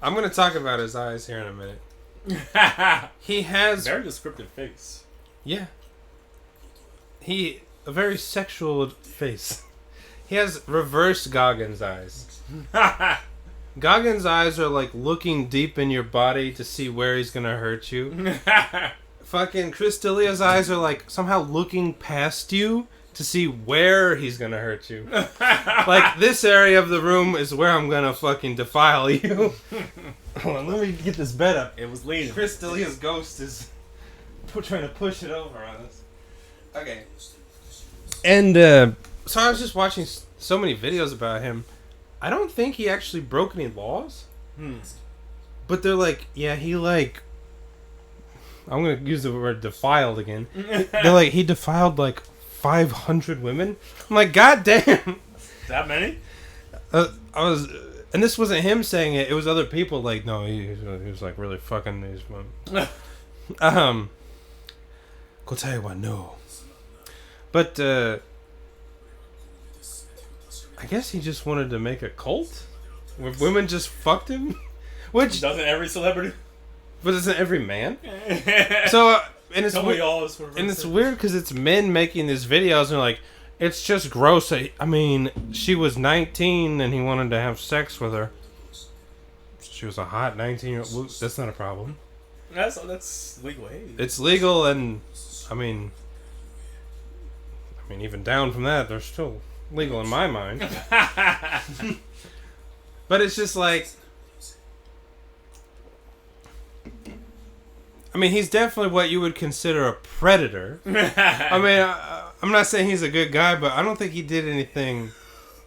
I'm going to talk about his eyes here in a minute. He has... Very descriptive face. Yeah. A very sexual face. He has reverse Goggins eyes. Goggins' eyes are like looking deep in your body to see where he's gonna hurt you. Fucking Chris D'Elia's eyes are like somehow looking past you to see where he's gonna hurt you. Like, this area of the room is where I'm gonna fucking defile you. Hold on, let me get this bed up. It was leaning. Chris D'Elia's ghost is trying to push it over on us. Okay. And so I was just watching so many videos about him. I don't think he actually broke any laws. But they're like, yeah, he like... I'm going to use the word defiled again. They're like, he defiled like 500 women. I'm like, God damn. That many? And this wasn't him saying it. It was other people like, no, he was like really fucking these women. No. But, I guess he just wanted to make a cult where women just fucked him. Which doesn't every celebrity? But isn't every man? So, and it's weird because it's men making these videos and they're like, it's just gross. I mean, she was 19 and he wanted to have sex with her. She was a hot 19-year-old. That's not a problem. That's legal age. It's legal, and I mean, even down from that, they're still legal in my mind. But it's just like, I mean, he's definitely what you would consider a predator. I mean, I'm not saying he's a good guy, but I don't think he did anything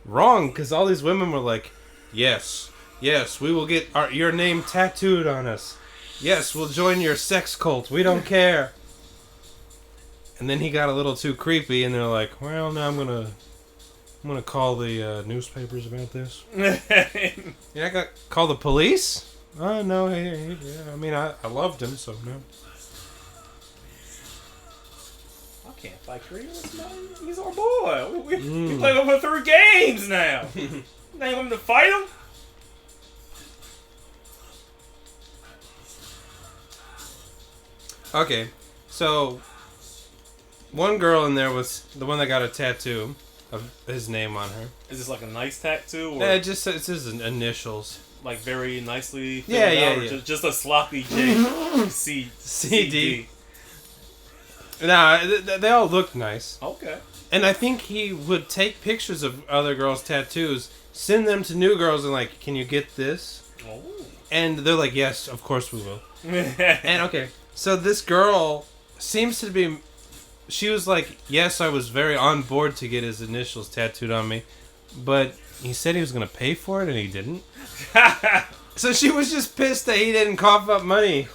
wrong, because all these women were like, yes, we will get your name tattooed on us. Yes, we'll join your sex cult. We don't care. And then he got a little too creepy, and they're like, well, now I'm gonna call the newspapers about this. Yeah, I got call the police. Oh no, I mean, I loved him, so no. I can't fight Kratos, man. He's our boy. We play over 3 games now. Now you want him to fight him? Okay, so one girl in there was the one that got a tattoo of his name on her. Is this like a nice tattoo? Or Yeah, it just says his initials. Like very nicely filled Yeah. Just a sloppy J C D. Nah, they all looked nice. Okay. And I think he would take pictures of other girls' tattoos, send them to new girls, and like, can you get this? Oh. And they're like, yes, of course we will. And okay, so this girl seems to be... She was like, yes, I was very on board to get his initials tattooed on me, but he said he was going to pay for it, and he didn't. So she was just pissed that he didn't cough up money.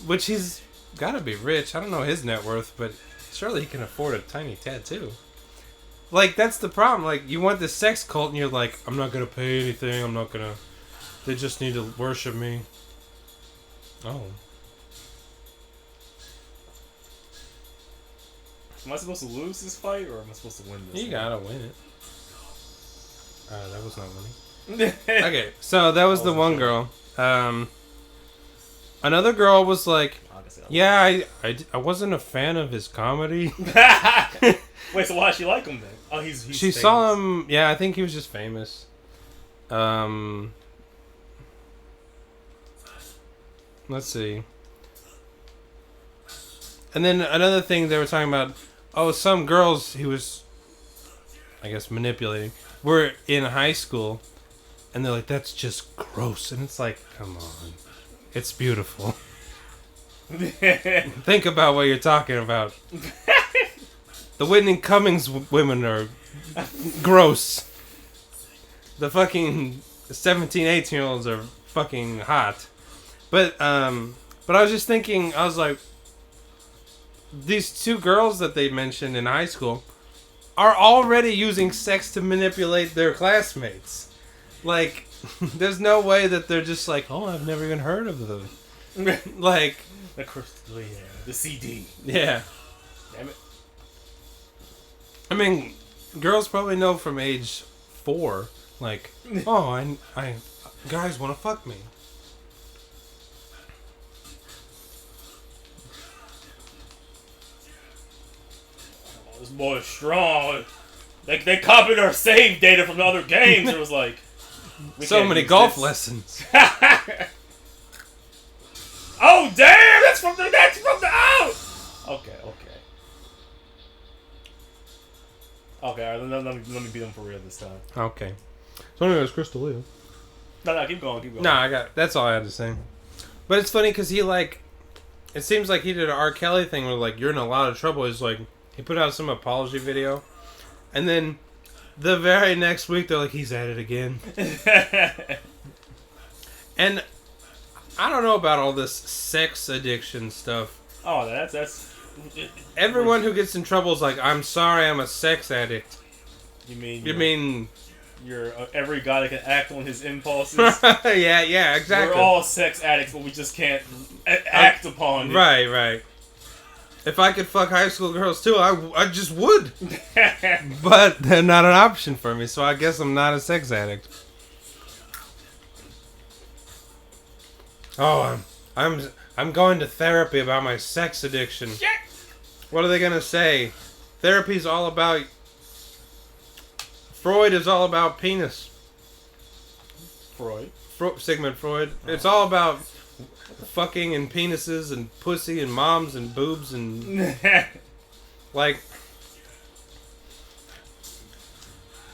Which he's got to be rich. I don't know his net worth, but surely he can afford a tiny tattoo. Like, that's the problem. Like, you want this sex cult, and you're like, I'm not going to pay anything. I'm not going to... They just need to worship me. Oh. Am I supposed to lose this fight, or am I supposed to win this? You gotta win it. That was not winning. Okay, so that was the one girl. Another girl was like, yeah, I wasn't a fan of his comedy. Wait, so why does she like him then? Oh, he's She famous. saw him, yeah, I think he was just famous. Let's see. And then another thing they were talking about, some girls he was, I guess, manipulating, were in high school, and they're like, that's just gross. And it's like, come on. It's beautiful. Think about what you're talking about. The Whitney Cummings women are gross. The fucking 17, 18-year-olds are fucking hot. But I was just thinking, I was like, these 2 girls that they mentioned in high school are already using sex to manipulate their classmates. Like, there's no way that they're just like, oh, I've never even heard of them. Like... The CD. Yeah. Damn it. I mean, girls probably know from age 4, like, oh, Guys want to fuck me. Oh, this boy's strong. They copied our save data from the other games. It was like so many golf lessons. Oh damn! That's from the out. Okay. Okay, alright, let me beat him for real this time. Okay. So anyways, Crystalia. No, keep going. No, that's all I had to say. But it's funny because he, like, it seems like he did an R. Kelly thing where, like, you're in a lot of trouble. He's like, he put out some apology video. And then the very next week, they're like, he's at it again. And I don't know about all this sex addiction stuff. Oh, that's... Everyone who gets in trouble is like, I'm sorry, I'm a sex addict. You mean... You're every guy that can act on his impulses. yeah, exactly. We're all sex addicts, but we just can't act upon it. Right. If I could fuck high school girls too, I just would. But they're not an option for me, so I guess I'm not a sex addict. Oh, I'm going to therapy about my sex addiction. Shit. What are they gonna say? Therapy's all about... Freud is all about penis. Sigmund Freud. It's all about fucking and penises and pussy and moms and boobs and... like...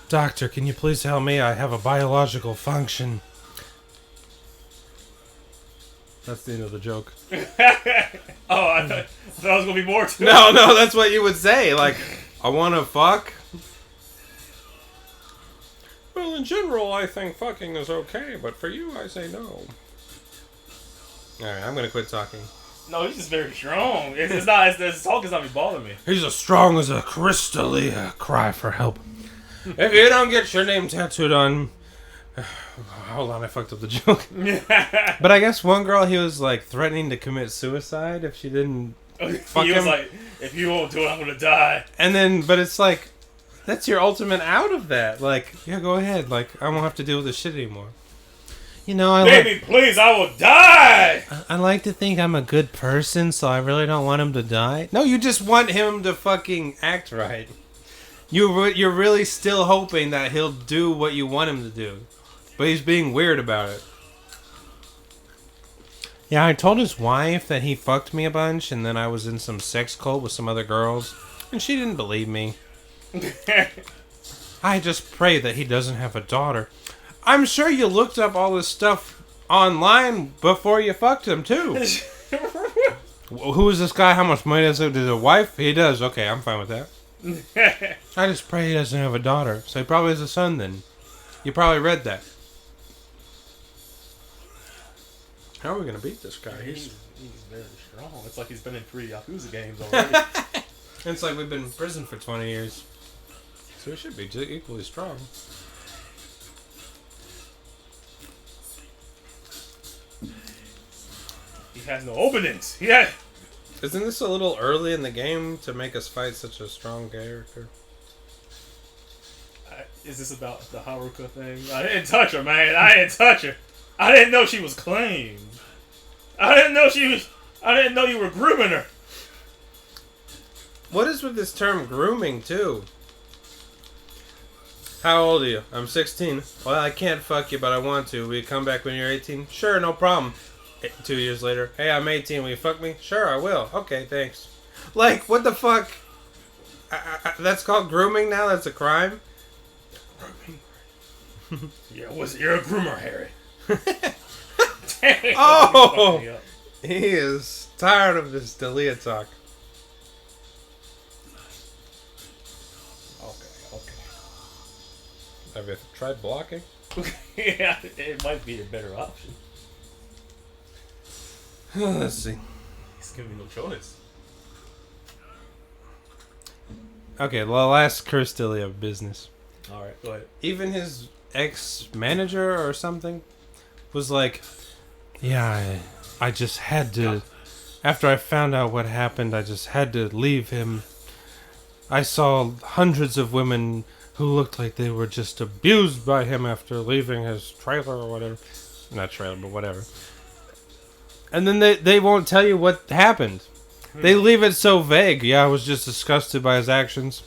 Doctor, can you please help me? I have a biological function. That's the end of the joke. Oh, I thought it was going to be more to it. No, that's what you would say. Like, I want to fuck. Well, in general, I think fucking is okay, but for you, I say no. Alright, I'm gonna quit talking. No, he's just very strong. It's not, his talk is not be bothering me. He's as strong as a Crystalia. Cry for help. If you don't get your name tattooed on... Hold on, I fucked up the joke. But I guess one girl, he was like threatening to commit suicide if she didn't fuck him. He was like, if you won't do it, I'm gonna die. And then, but it's like, that's your ultimate out of that. Like, yeah, go ahead. Like, I won't have to deal with this shit anymore. You know, Baby, please, I will die! I like to think I'm a good person, so I really don't want him to die. No, you just want him to fucking act right. You're really still hoping that he'll do what you want him to do. But he's being weird about it. Yeah, I told his wife that he fucked me a bunch, and then I was in some sex cult with some other girls, and she didn't believe me. I just pray that he doesn't have a daughter. I'm sure you looked up all this stuff online before you fucked him, too. Who is this guy? How much money does he have? Does a wife? He does. Okay, I'm fine with that. I just pray he doesn't have a daughter. So he probably has a son then. You probably read that. How are we going to beat this guy? He's very strong. It's like he's been in 3 Yakuza games already. It's like we've been in prison for 20 years. So he should be equally strong. He has no openings. Yeah. Isn't this a little early in the game to make us fight such a strong character? Is this about the Haruka thing? I didn't touch her, man. I didn't touch her. I didn't know she was claimed. I didn't know you were grooming her. What is with this term grooming, too? How old are you? I'm 16. Well, I can't fuck you, but I want to. Will you come back when you're 18? Sure, no problem. 2 years later. Hey, I'm 18. Will you fuck me? Sure, I will. Okay, thanks. Like, what the fuck? That's called grooming now? That's a crime? You're a groomer, Harry. Oh! He is tired of this Dalia talk. Okay. Have you tried blocking? Yeah, it might be a better option. Let's see. He's giving me no choice. Okay, well, last Crystalia business. Alright, go ahead. Even his ex-manager or something was like, yeah, I just had to, after I found out what happened, I just had to leave him. I saw hundreds of women who looked like they were just abused by him after leaving his trailer or whatever. Not trailer, but whatever. And then they won't tell you what happened. They leave it so vague. Yeah, I was just disgusted by his actions.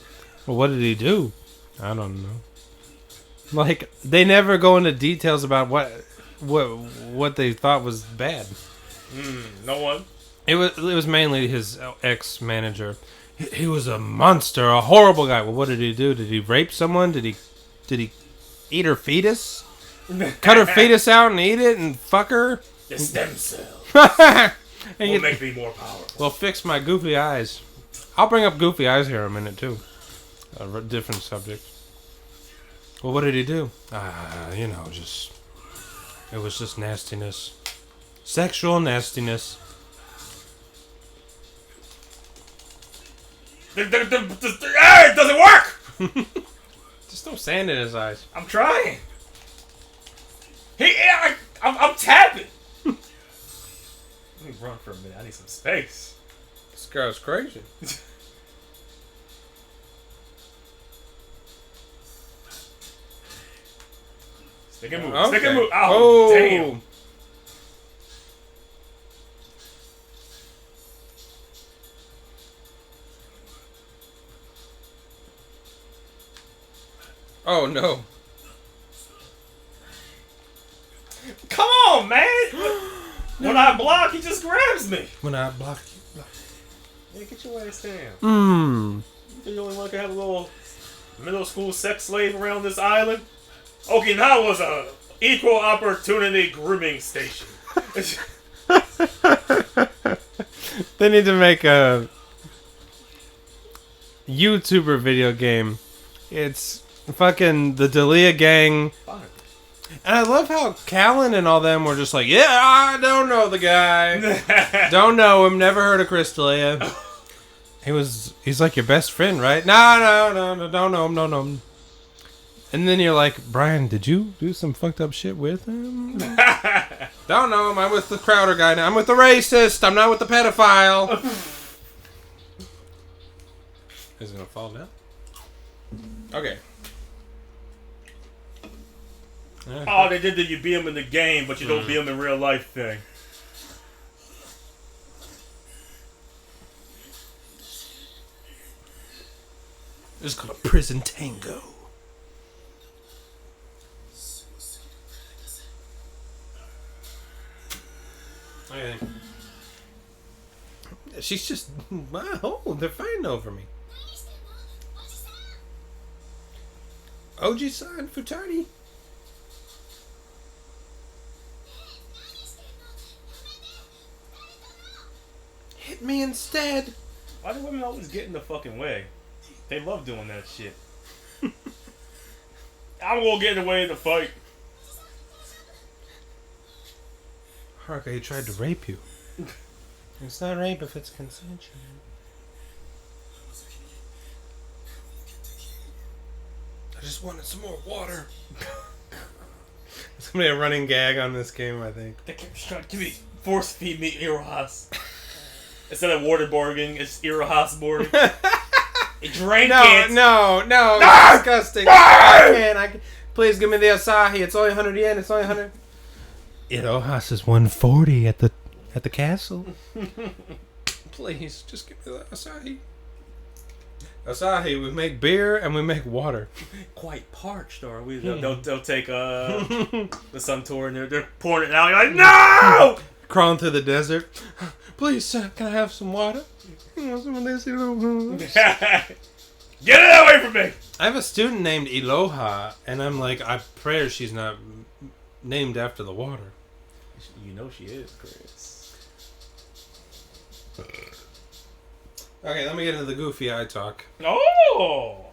Well, what did he do? I don't know. Like, they never go into details about what they thought was bad. No one. It was mainly his ex-manager. He was a monster, a horrible guy. Well, what did he do? Did he rape someone? Did he eat her fetus? Cut her fetus out and eat it and fuck her? The stem cell And will make me more powerful. Well, fix my goofy eyes. I'll bring up goofy eyes here in a minute, too. A different subject. Well, what did he do? It was just nastiness. Sexual nastiness. It doesn't work! Just no sand in his eyes. I'm trying. I'm tapping. Let me run for a minute. I need some space. This guy's crazy. Stick and move. Okay. Stick and move. Oh, damn. Oh, no. Come on, man. When I block, he just grabs me. When I block you. Yeah, get your ass down. Mmm. You think the only one can have a little middle school sex slave around this island? Okinawa's a equal opportunity grooming station. They need to make a YouTuber video game. It's fucking the Dalia gang. Fine. And I love how Callan and all them were just like, yeah, I don't know the guy. Don't know him, never heard of Chris D'Elia. He's like your best friend, right? No, don't know him, don't know him. And then you're like, Brian, did you do some fucked up shit with him? Don't know him, I'm with the Crowder guy now. I'm with the racist, I'm not with the pedophile. Is it gonna fall down? Okay. Oh, they did the you beat him in the game, but you don't beat him in real life thing. It's called a prison tango. Okay. She's just... Wow, they're fighting over me. Oji-san Futani. Hit me instead. Why do women always get in the fucking way? They love doing that shit. I'm gonna get in the way of the fight. Haruka, he tried to rape you. It's not rape if it's consensual. I just wanted some more water. There's gonna be a running gag on this game, I think. They kept trying to give me force feed me Irohas. Instead of waterboarding, it's Irohas boarding. It drank it. No, it's disgusting. I can. Please give me the Asahi. It's only 100 yen. It's only 100. Irohas is 140 at the castle. Please, just give me the Asahi. Asahi, we make beer and we make water. Quite parched, are we? They'll take the Suntour and they're pouring it out. You're like, no! Crawling through the desert. Please, sir, can I have some water? Some of this, Get it away from me! I have a student named Eloha, and I'm like, I pray she's not named after the water. You know she is, Chris. Okay, let me get into the goofy eye talk. Oh!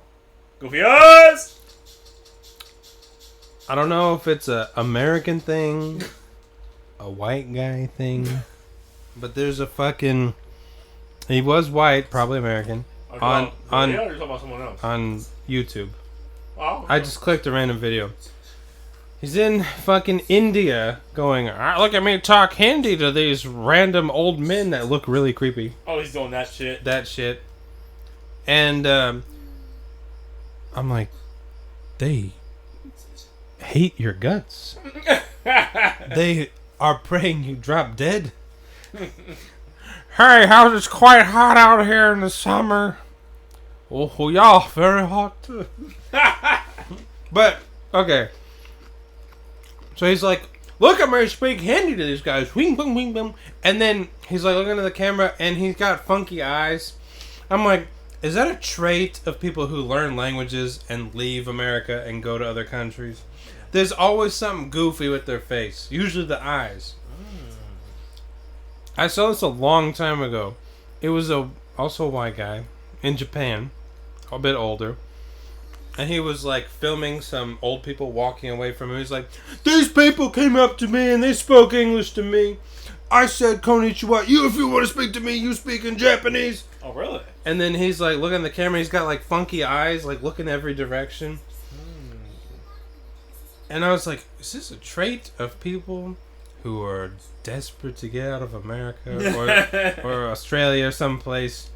Goofy eyes! I don't know if it's a American thing, a white guy thing, but there's a fucking... He was white, probably American, on or you're talking about someone else? On YouTube. Oh, okay. I just clicked a random video. He's in fucking India going, look at me talk Hindi to these random old men that look really creepy. Oh, he's doing that shit. That shit. And I'm like, they hate your guts. They are praying you drop dead. Hey, how's it's quite hot out here in the summer? Oh, yeah, very hot too. But, okay. So he's like, look at me speak Hindi to these guys. Wing, boom, wing, boom. And then he's like looking at the camera and he's got funky eyes. I'm like, is that a trait of people who learn languages and leave America and go to other countries? There's always something goofy with their face. Usually the eyes. I saw this a long time ago. It was also a white guy in Japan. A bit older. And he was like filming some old people walking away from him. He's like, these people came up to me and they spoke English to me. I said, konnichiwa. If you want to speak to me, you speak in Japanese. Oh, really? And then he's like looking at the camera. He's got like funky eyes, like looking every direction. And I was like, is this a trait of people who are desperate to get out of America or Australia or someplace?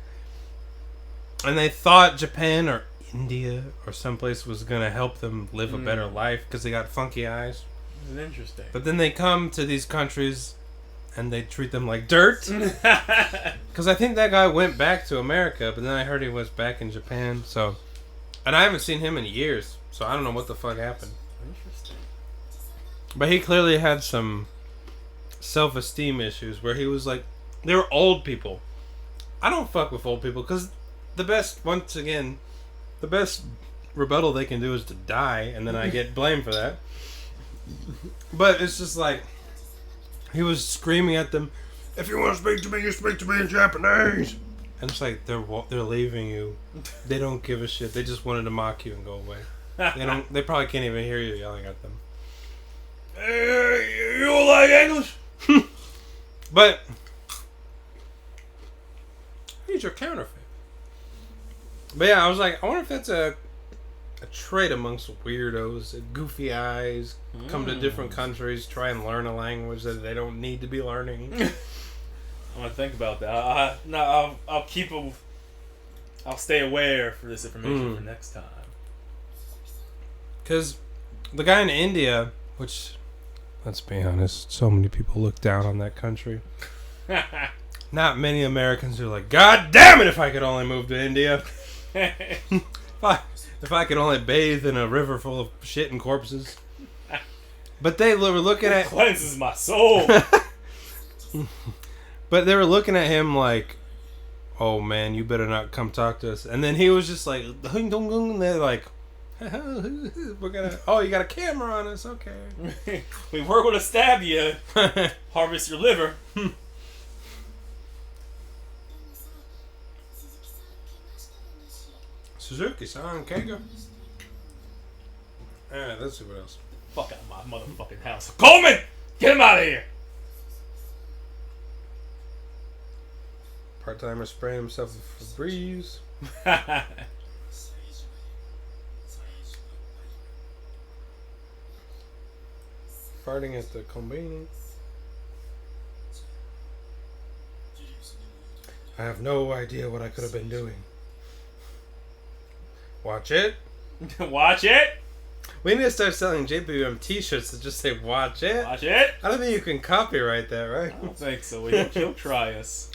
And they thought Japan or India or someplace was going to help them live a better life because they got funky eyes. This is interesting. But then they come to these countries and they treat them like dirt. Because I think that guy went back to America, but then I heard he was back in Japan. So, and I haven't seen him in years, so I don't know what the fuck happened. Interesting. But he clearly had some self-esteem issues where he was like, they were old people. I don't fuck with old people because the best rebuttal they can do is to die, and then I get blamed for that. But it's just like, he was screaming at them, if you want to speak to me, you speak to me in Japanese. And it's like, they're leaving you. They don't give a shit. They just wanted to mock you and go away. They probably can't even hear you yelling at them. Hey, you like English? But he's your counterfeit. But yeah, I was like, I wonder if that's a trait amongst weirdos. Goofy eyes, come to different countries, try and learn a language that they don't need to be learning. I'm gonna think about that. I'll stay aware for this information for next time. Because the guy in India, which, let's be honest, so many people look down on that country. Not many Americans are like, God damn it, if I could only move to India. If I could only bathe in a river full of shit and corpses. But they were looking at... cleanses my soul. But they were looking at him like, oh man, you better not come talk to us. And then he was just like, and they're like, we're gonna... Oh, you got a camera on us? Okay. We were gonna stab you. Harvest your liver. Suzuki-san, Keigo. Alright, let's see what else. Fuck out my motherfucking house. Coleman! Get him out of here! Part-timer spraying himself with Febreze. Farting at the combini. I have no idea what I could have been doing. Watch it. Watch it. We need to start selling JPM t-shirts that just say watch it. Watch it. I don't think you can copyright that, right? I don't think so. He'll try us.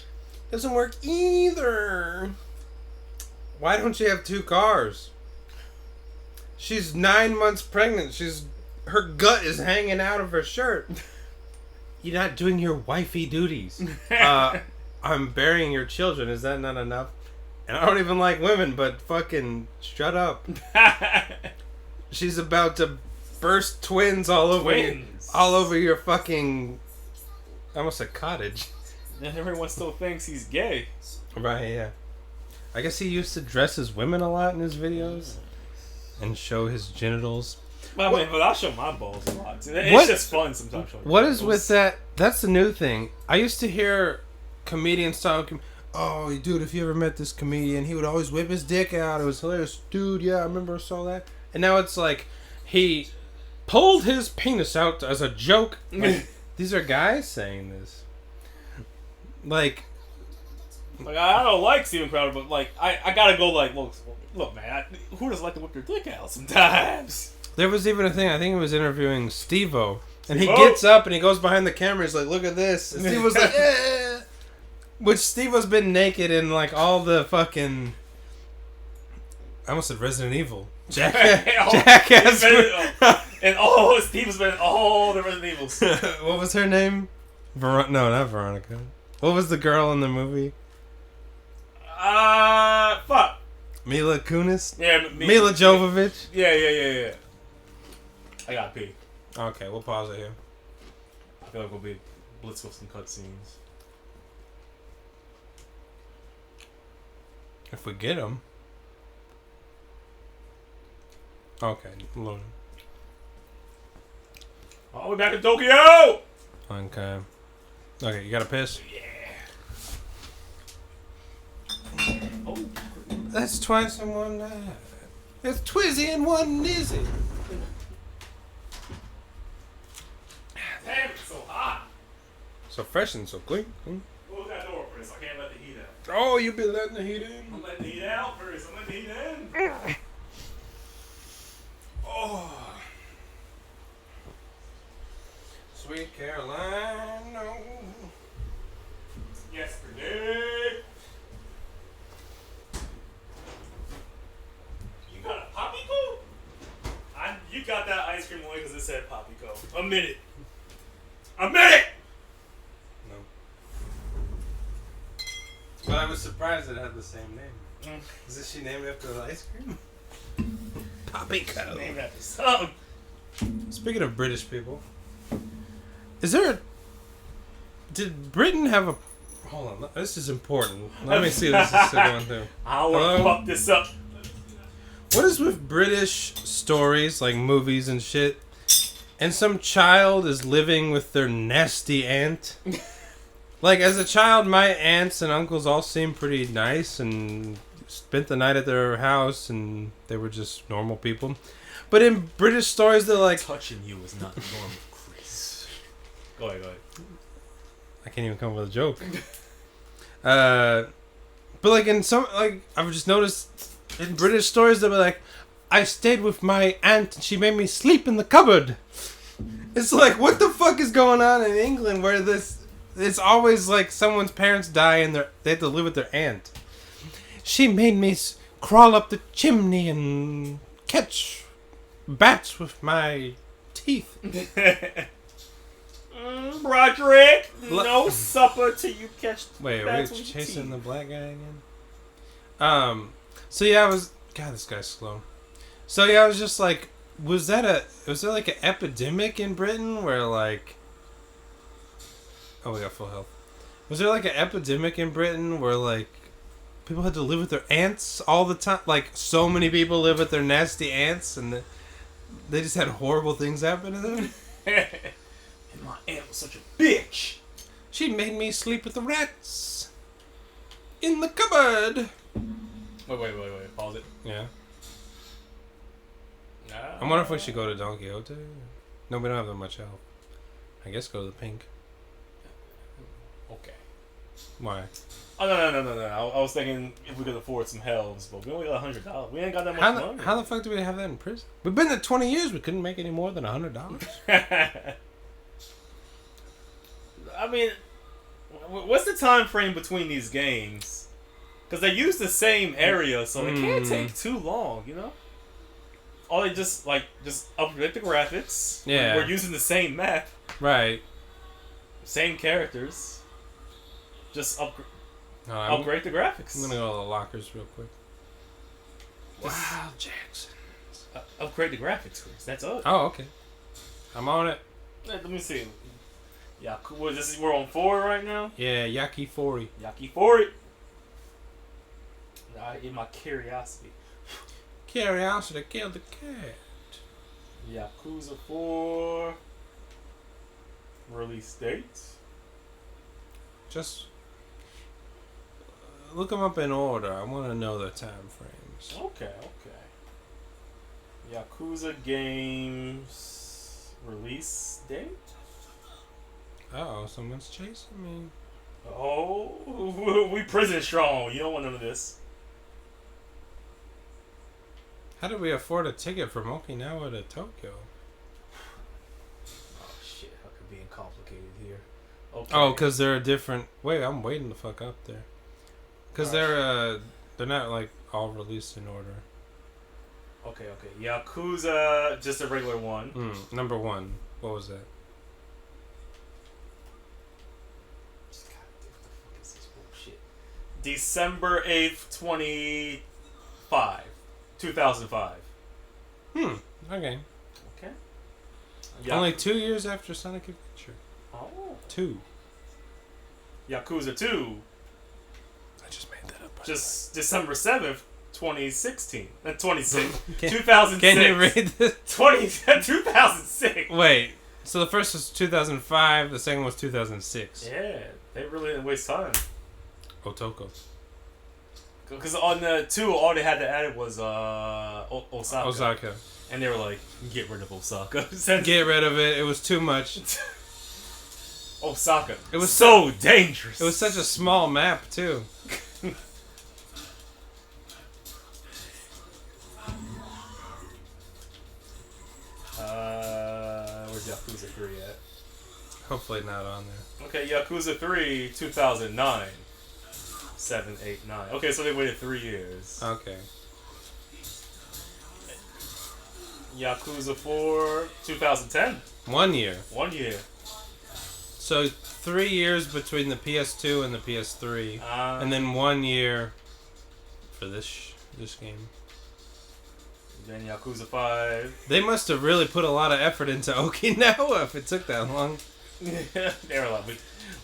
Doesn't work either. Why don't you have 2 cars? She's 9 months pregnant. Her gut is hanging out of her shirt. You're not doing your wifey duties. I'm burying your children. Is that not enough? And I don't even like women, but fucking shut up. She's about to burst twins all over your fucking... I almost said cottage. And everyone still thinks he's gay. Right, yeah. I guess he used to dress as women a lot in his videos. And show his genitals. I mean, but I'll show my balls a lot too. It's just fun sometimes. What is with that? That's the new thing. I used to hear comedians talking... Oh, dude, if you ever met this comedian, he would always whip his dick out. It was hilarious. Dude, yeah, I remember I saw that. And now it's like, he pulled his penis out as a joke. Like, these are guys saying this. Like I don't like Steven Crowder, but like, I gotta go like, look man, who doesn't like to whip their dick out sometimes? There was even a thing, I think he was interviewing Steve-O, And he gets up and he goes behind the camera. He's like, "Look at this." And Steve was like, "Eh." Which Steve has been naked in like all the fucking. I almost said Resident Evil. Jackass. And Steve has been in all the Resident Evils. What was her name? No, not Veronica. What was the girl in the movie? Fuck. Mila Kunis? Yeah, Mila Jovovich? Yeah. I gotta pee. Okay, we'll pause it here. I feel like we'll be blitz with some cutscenes. If we get them. Okay, load. Oh, we're back in Tokyo! Okay. Okay, you gotta piss? Yeah. Oh. That's twice in one night. It's Twizzy and one Nizzy. Damn, it's so hot. So fresh and so clean. Close that door first. I can't let the heat out. Oh, you been letting the heat in? I'm letting the heat out first. I'm letting the heat in. Oh. Sweet Caroline. No. Yesterday. You got a Poppyco? You got that ice cream away because it said Poppyco. Admit it. Admit it! No. But I was surprised it had the same name. Is this she named after the ice cream? Poppyco. Named after something. Speaking of British people, did Britain have a... Hold on, this is important. Let me see if this is going through. I don't want to fuck this up. What is with British stories, like movies and shit, and some child is living with their nasty aunt? Like, as a child, my aunts and uncles all seemed pretty nice and spent the night at their house, and they were just normal people. But in British stories, they're like... Touching you is not normal, Chris. Go ahead. I can't even come up with a joke. But like in some... Like, I've just noticed in British stories, they'll be like, I stayed with my aunt and she made me sleep in the cupboard. It's like, what the fuck is going on in England where this... It's always like someone's parents die and they have to live with their aunt. She made me crawl up the chimney and catch bats with my teeth. Broderick, no supper till you catch Wait, bats are we with your chasing teeth. the black guy again? So yeah, I was... God, this guy's slow. So yeah, I was just like, was there like an epidemic in Britain where like... Oh, we got full health. Was there like an epidemic in Britain where like people had to live with their aunts all the time? Like so many people live with their nasty aunts and they just had horrible things happen to them? And my aunt was such a bitch. She made me sleep with the rats in the cupboard. Wait. Pause it. Yeah. I wonder if we should go to Don Quixote. No, we don't have that much help. I guess go to the Pink. Okay. Why? Oh, no. I was thinking if we could afford some helves, but we only got $100. We ain't got that much money. How the fuck do we have that in prison? We've been there 20 years. We couldn't make any more than $100. I mean, what's the time frame between these games? Because they use the same area, so it can't take too long, you know? Or they just upgrade the graphics. Yeah. We're using the same map. Right. Same characters. Just No, upgrade the graphics. I'm gonna go to the lockers real quick. Wow, Jackson. Upgrade the graphics, Chris. That's up. Oh, okay. I'm on it. Let me see. Yeah, we're on 4 right now. Yeah, Yaki 40. Yaki 40. In my curiosity. Curiosity killed the cat. Yakuza 4. Release date. Just look them up in order. I want to know the time frames. Okay. Yakuza games release date. Uh-oh, someone's chasing me. Oh, we prison strong. You don't want none of this. How did we afford a ticket from Okinawa to Tokyo? Oh here. Okay. Oh, because they're a different. Wait, I'm waiting the fuck up there. Because they're not like all released in order. Okay. Yakuza, just a regular one. Number 1. What was that? December 8th, 2005. Okay. Okay. Only 2 years after Sonic Adventure. Oh. 2. Yakuza 2. I just made that up. Just December 7th, 2016. 2006. Can 2006. Can you read this? 2006. Wait. So the first was 2005. The second was 2006. Yeah. They really didn't waste time. Otoko. Because on the 2, all they had to add was Osaka. And they were like, get rid of Osaka. Get rid of it. It was too much. Osaka. It was so dangerous. It was such a small map, too. Where's Yakuza 3 at? Hopefully not on there. Okay, Yakuza 3, 2009. 7, 8, 9. Okay, so they waited 3 years. Okay. Yakuza 4, 2010. 1 year. 1 year. So 3 years between the PS2 and the PS3, and then 1 year for this game. Then Yakuza 5. They must have really put a lot of effort into Okinawa if it took that long. They were like,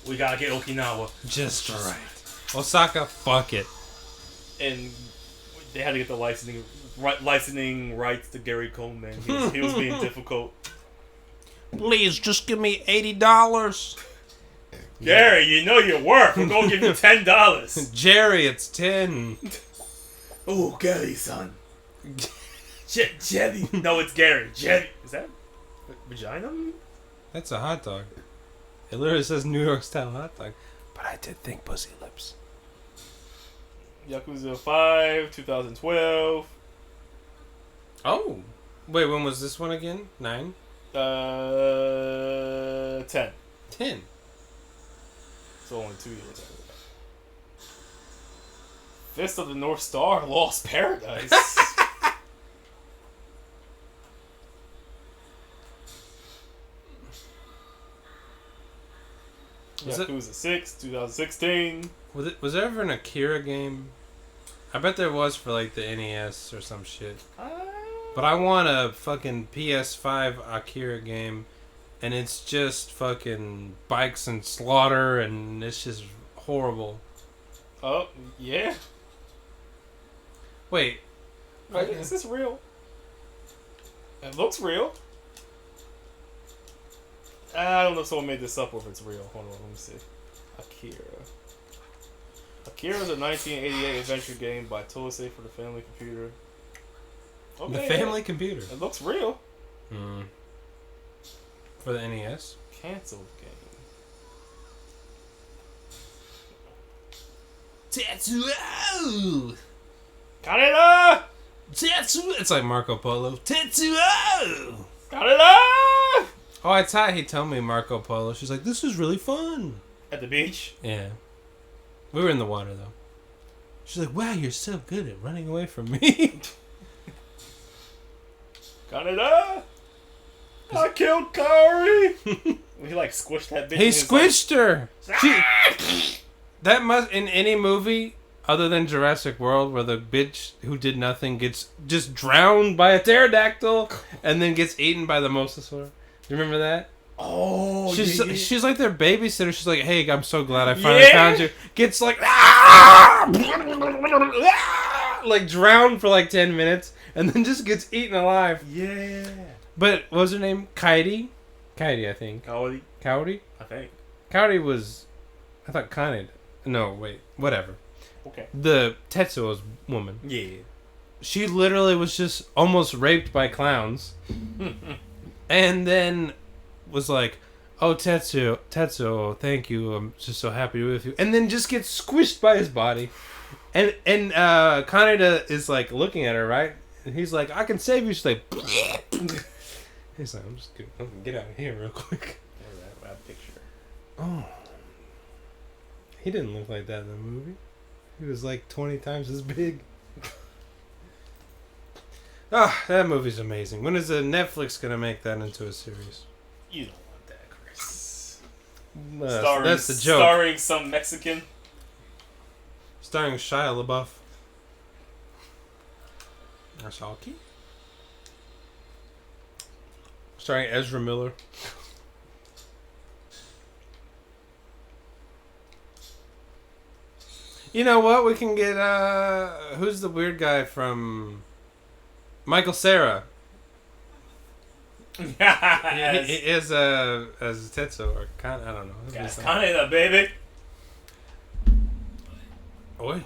we gotta get Okinawa just right. Osaka, fuck it. And they had to get the licensing rights to Gary Coleman. He was being difficult. Please, just give me $80. Gary, you know your worth. We're gonna give you $10. Jerry, it's 10. Oh, Gary, son. Jerry. No, it's Gary. Jerry. Is that vagina? That's a hot dog. It literally says New York style hot dog. But I did think pussy lips. Yakuza 5, 2012. Oh. Wait, when was this one again? 9? 10. 10. So only 2 years after that. Fist of the North Star, Lost Paradise. Yakuza 6, 2016. Was there ever an Akira game? I bet there was for like the NES or some shit. But I want a fucking PS5 Akira game, and it's just fucking bikes and slaughter, and it's just horrible. Oh, yeah. Wait. Is this real? It looks real. I don't know if someone made this up or if it's real. Hold on, let me see. Akira. Akira is a 1988 adventure game by Toei for the family computer. Okay, the family computer. It looks real. For the NES? Cancelled game. Tetsuo! Kaneda! Tetsuo! It's like Marco Polo. Tetsuo! Kaneda! Oh, I thought he told me Marco Polo. She's like, this is really fun. At the beach? Yeah. We were in the water, though. She's like, wow, you're so good at running away from me. Kaneda! I killed Kaori! He like squished that bitch. He squished her! That must, in any movie other than Jurassic World, where the bitch who did nothing gets just drowned by a pterodactyl and then gets eaten by the mosasaur. You remember that? Oh, she's like their babysitter. She's like, hey, I'm so glad I finally found you. Gets like, like drowned for like 10 minutes and then just gets eaten alive. Yeah. But what was her name? Kairi? Kairi, I think. Kaori? Kaori? I think. Kaori was, I thought Kaned. No, wait, whatever. Okay. The Tetsuo's woman. Yeah. She literally was just almost raped by clowns. And then was like, oh, Tetsuo, thank you. I'm just so happy to be with you. And then just gets squished by his body. And Kaneda is like looking at her, right? And he's like, I can save you. She's like, he's like, I'm gonna get out of here real quick. That picture. Oh. He didn't look like that in the movie. He was like 20 times as big. Ah, that movie's amazing. When is Netflix gonna make that into a series? You don't want that, Chris. That's the joke. Starring some Mexican. Starring Shia LaBeouf. Ashalki? Starring Ezra Miller. You know what? We can get, who's the weird guy from... Michael Cera. Yes. He is as Tetsuo, or I don't know. That's Canada, baby. Boy.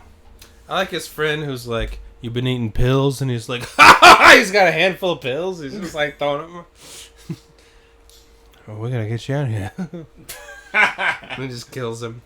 I like his friend who's like, "You've been eating pills," and he's like, he's got a handful of pills. He's just like throwing them. Oh, we gotta get you out of here. And he just kills him.